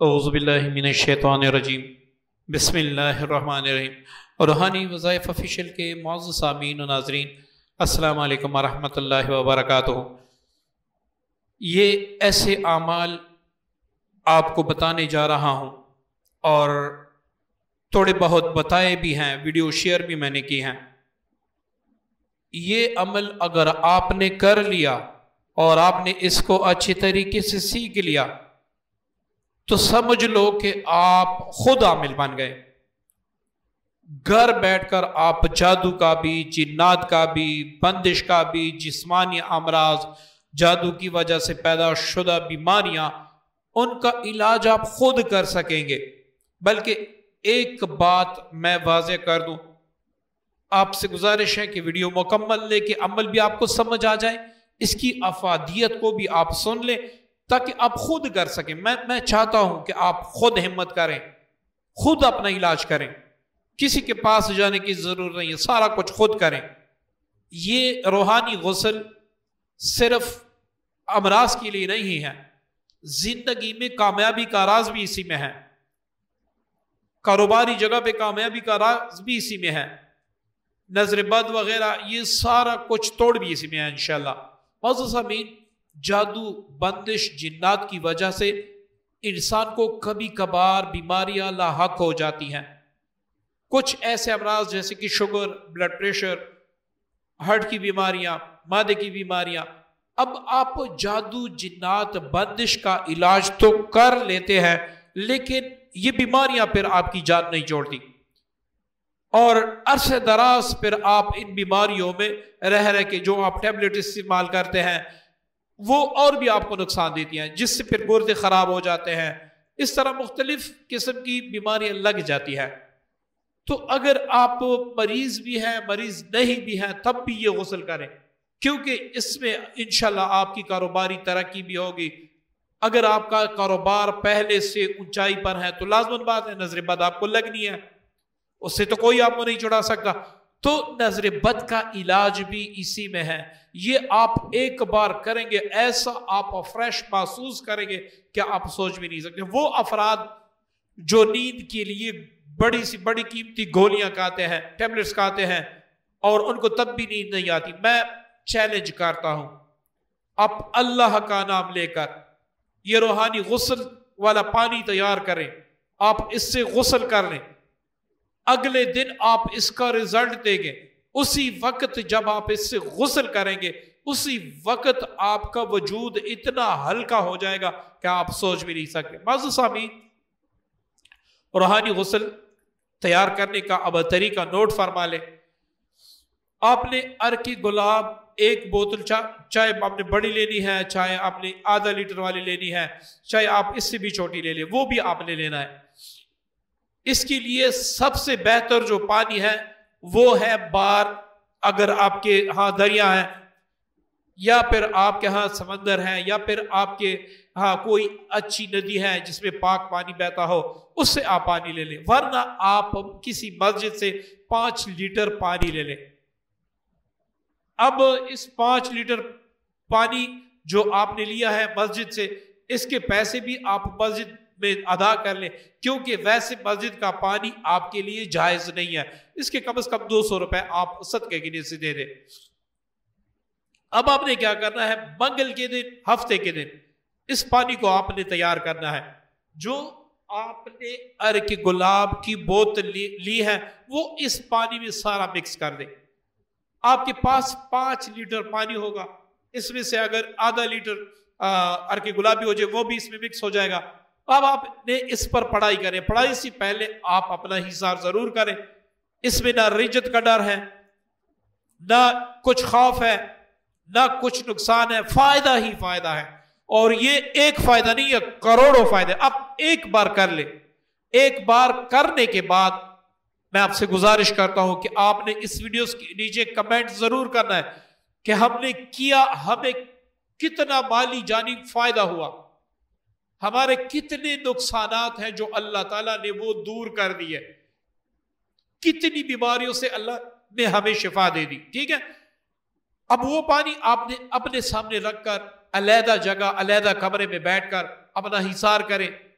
اعوذ باللہ من الشیطان الرجیم بسم اللہ الرحمن الرحیم۔ روحانی وظائف آفیشیل کے معزز سامعین و ناظرین، السلام علیکم ورحمۃ اللہ وبرکاتہ۔ یہ ایسے اعمال آپ کو بتانے جا رہا ہوں اور تھوڑے بہت بتائے بھی ہیں، ویڈیو شیئر بھی میں نے کی ہیں۔ یہ عمل اگر آپ نے کر لیا اور آپ نے اس کو اچھی طریقے سے سیکھ لیا تو سمجھ لو کہ آپ خود عامل بن گئے۔ گھر بیٹھ کر آپ جادو کا بھی، جنات کا بھی، بندش کا بھی، جسمانی امراض، جادو کی وجہ سے پیدا شدہ بیماریاں، ان کا علاج آپ خود کر سکیں گے۔ بلکہ ایک بات میں واضح کر دوں، آپ سے گزارش ہے کہ ویڈیو مکمل لے کے عمل بھی آپ کو سمجھ آ جائے، اس کی افادیت کو بھی آپ سن لیں تاکہ آپ خود کر سکیں۔ میں چاہتا ہوں کہ آپ خود ہمت کریں، خود اپنا علاج کریں، کسی کے پاس جانے کی ضرورت نہیں ہے، سارا کچھ خود کریں۔ یہ روحانی غسل صرف امراض کے لیے نہیں ہے، زندگی میں کامیابی کا راز بھی اسی میں ہے، کاروباری جگہ پہ کامیابی کا راز بھی اسی میں ہے، نظر بد وغیرہ یہ سارا کچھ توڑ بھی اسی میں ہے انشاءاللہ۔ معزز سامعین، جادو، بندش، جنات کی وجہ سے انسان کو کبھی کبھار بیماریاں لاحق ہو جاتی ہیں۔ کچھ ایسے امراض جیسے کہ شوگر، بلڈ پریشر، ہارٹ کی بیماریاں، معدے کی بیماریاں۔ اب آپ جادو، جنات، بندش کا علاج تو کر لیتے ہیں لیکن یہ بیماریاں پھر آپ کی جان نہیں چھوڑتی اور عرصہ دراز پھر آپ ان بیماریوں میں رہ کے جو آپ ٹیبلٹ استعمال کرتے ہیں وہ اور بھی آپ کو نقصان دیتی ہیں، جس سے پھر گردے خراب ہو جاتے ہیں، اس طرح مختلف قسم کی بیماریاں لگ جاتی ہیں۔ تو اگر آپ مریض بھی ہیں، مریض نہیں بھی ہیں، تب بھی یہ غسل کریں کیونکہ اس میں انشاءاللہ آپ کی کاروباری ترقی بھی ہوگی۔ اگر آپ کا کاروبار پہلے سے اونچائی پر ہے تو لازماً بات ہے نظر بد آپ کو لگنی ہے، اس سے تو کوئی آپ کو نہیں چھڑا سکتا۔ تو نظر بد کا علاج بھی اسی میں ہے۔ یہ آپ ایک بار کریں گے، ایسا آپ فریش محسوس کریں گے کہ آپ سوچ بھی نہیں سکتے۔ وہ افراد جو نیند کے لیے بڑی سی بڑی قیمتی گولیاں کھاتے ہیں، ٹیبلٹس کھاتے ہیں اور ان کو تب بھی نیند نہیں آتی، میں چیلنج کرتا ہوں، آپ اللہ کا نام لے کر یہ روحانی غسل والا پانی تیار کریں، آپ اس سے غسل کر لیں، اگلے دن آپ اس کا رزلٹ دیں گے۔ اسی وقت جب آپ اس سے غسل کریں گے اسی وقت آپ کا وجود اتنا ہلکا ہو جائے گا کہ آپ سوچ بھی نہیں سکتے۔ معزز سامعین، روحانی غسل تیار کرنے کا اب طریقہ نوٹ فرما لیں۔ آپ نے عرق گلاب ایک بوتل، چاہے آپ نے بڑی لینی ہے، چاہے آپ نے آدھا لیٹر والی لینی ہے، چاہے آپ اس سے بھی چھوٹی لے لیں، وہ بھی آپ نے لینا ہے۔ اس کے لیے سب سے بہتر جو پانی ہے وہ ہے بار، اگر آپ کے ہاں دریا ہے یا پھر آپ کے ہاں سمندر ہے یا پھر آپ کے ہاں کوئی اچھی ندی ہے جس میں پاک پانی بہتا ہو، اس سے آپ پانی لے لیں، ورنہ آپ کسی مسجد سے 5 لیٹر پانی لے لیں۔ اب اس 5 لیٹر پانی جو آپ نے لیا ہے مسجد سے، اس کے پیسے بھی آپ مسجد میں ادا کر لیں کیونکہ ویسے مسجد کا پانی آپ کے لیے جائز نہیں ہے، اس کے کم از کم 200 روپے آپ صدقے کے لیے سے دے دیں۔ اب آپ نے کیا کرنا ہے، منگل کے دن، ہفتے کے دن اس پانی کو آپ نے تیار کرنا ہے۔ جو آپ نے عرق گلاب کی بوتل لی ہے وہ اس پانی میں سارا مکس کر دیں۔ آپ کے پاس 5 لیٹر پانی ہوگا، اس میں سے اگر آدھا لیٹر عرق گلابی ہو جائے وہ بھی اس میں مکس ہو جائے گا۔ اب آپ نے اس پر پڑھائی کریں، پڑھائی سے پہلے آپ اپنا حساب ضرور کریں، اس میں نہ رجت کا ڈر ہے، نہ کچھ خوف ہے، نہ کچھ نقصان ہے، فائدہ ہی فائدہ ہے، اور یہ ایک فائدہ نہیں ہے، کروڑوں فائدے۔ اب ایک بار کر لیں، ایک بار کرنے کے بعد میں آپ سے گزارش کرتا ہوں کہ آپ نے اس ویڈیو کے نیچے کمنٹ ضرور کرنا ہے کہ ہم نے کیا، ہمیں کتنا مالی جانی فائدہ ہوا، ہمارے کتنے نقصانات ہیں جو اللہ تعالیٰ نے وہ دور کر دیے، کتنی بیماریوں سے اللہ نے ہمیں شفا دے دی۔ ٹھیک ہے، اب وہ پانی آپ نے اپنے سامنے رکھ کر علیحدہ جگہ، علیحدہ کمرے میں بیٹھ کر اپنا حساب کریں،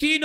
3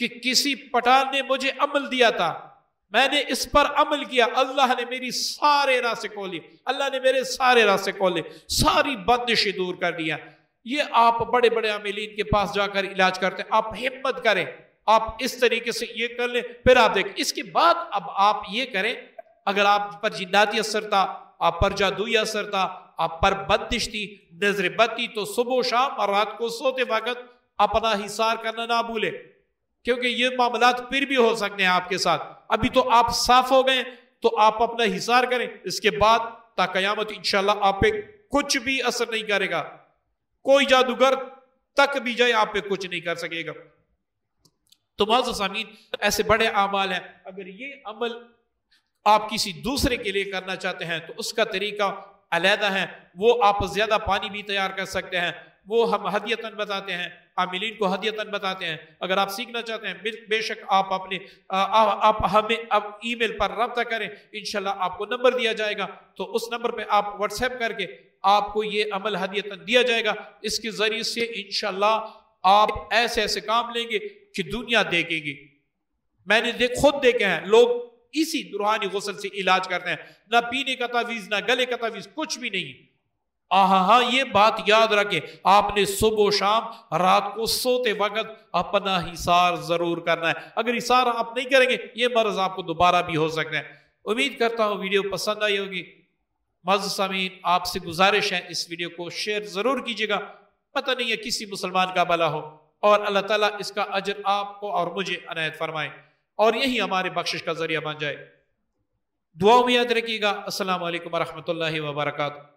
کہ کسی پٹھان نے مجھے عمل دیا تھا، میں نے اس پر عمل کیا، اللہ نے میری سارے راستے کھولے، اللہ نے میرے سارے راستے کھولے، ساری بندشیں دور کر دیا۔ یہ آپ بڑے بڑے عاملین کے پاس جا کر علاج کرتے ہیں، آپ ہمت کریں، آپ اس طریقے سے یہ کر لیں، پھر آپ دیکھیں۔ اس کے بعد اب آپ یہ کریں، اگر آپ پر جناتی اثر تھا، آپ پر جادوئی اثر تھا، آپ پر بندش تھی، نظر بد تھی، تو صبح و شام اور رات کو سوتے وقت اپنا حصار کرنا نہ بھولے، کیونکہ یہ معاملات پھر بھی ہو سکتے ہیں آپ کے ساتھ۔ ابھی تو آپ صاف ہو گئے تو آپ اپنا حصار کریں، اس کے بعد تا قیامت انشاءاللہ آپ پہ کچھ بھی اثر نہیں کرے گا، کوئی جادوگر تک بھی جائے آپ پہ کچھ نہیں کر سکے گا۔ تو معزز سامعین، ایسے بڑے اعمال ہیں، اگر یہ عمل آپ کسی دوسرے کے لیے کرنا چاہتے ہیں تو اس کا طریقہ علیحدہ ہے، وہ آپ زیادہ پانی بھی تیار کر سکتے ہیں، وہ ہم ہدیتاً بتاتے ہیں، عاملین کو ہدیتاً بتاتے ہیں۔ اگر آپ سیکھنا چاہتے ہیں بے شک آپ اپنے آپ ہمیں اب ای میل پر رابطہ کریں، انشاءاللہ آپ کو نمبر دیا جائے گا، تو اس نمبر پہ آپ واٹس ایپ کر کے آپ کو یہ عمل ہدیتاً دیا جائے گا۔ اس کے ذریعے سے انشاءاللہ آپ ایسے ایسے کام لیں گے کہ دنیا دیکھے گی۔ میں نے خود دیکھے ہیں، لوگ اسی روحانی غسل سے علاج کرتے ہیں، نہ پینے کا تعویذ، نہ گلے کا تعویذ، کچھ بھی نہیں۔ ہاں یہ بات یاد رکھیں، آپ نے صبح و شام رات کو سوتے وقت اپنا حصار ضرور کرنا ہے۔ اگر حصار آپ نہیں کریں گے یہ مرض آپ کو دوبارہ بھی ہو سکتا ہے۔ امید کرتا ہوں ویڈیو پسند آئی ہوگی۔ معزز سامعین، آپ سے گزارش ہے اس ویڈیو کو شیئر ضرور کیجیے گا، پتہ نہیں ہے کسی مسلمان کا بھلا ہو، اور اللہ تعالیٰ اس کا اجر آپ کو اور مجھے عنایت فرمائے، اور یہی ہمارے بخشش کا ذریعہ بن جائے۔ دعاؤں میں یاد رکھیے گا۔ السلام علیکم ورحمۃ اللہ وبرکاتہ۔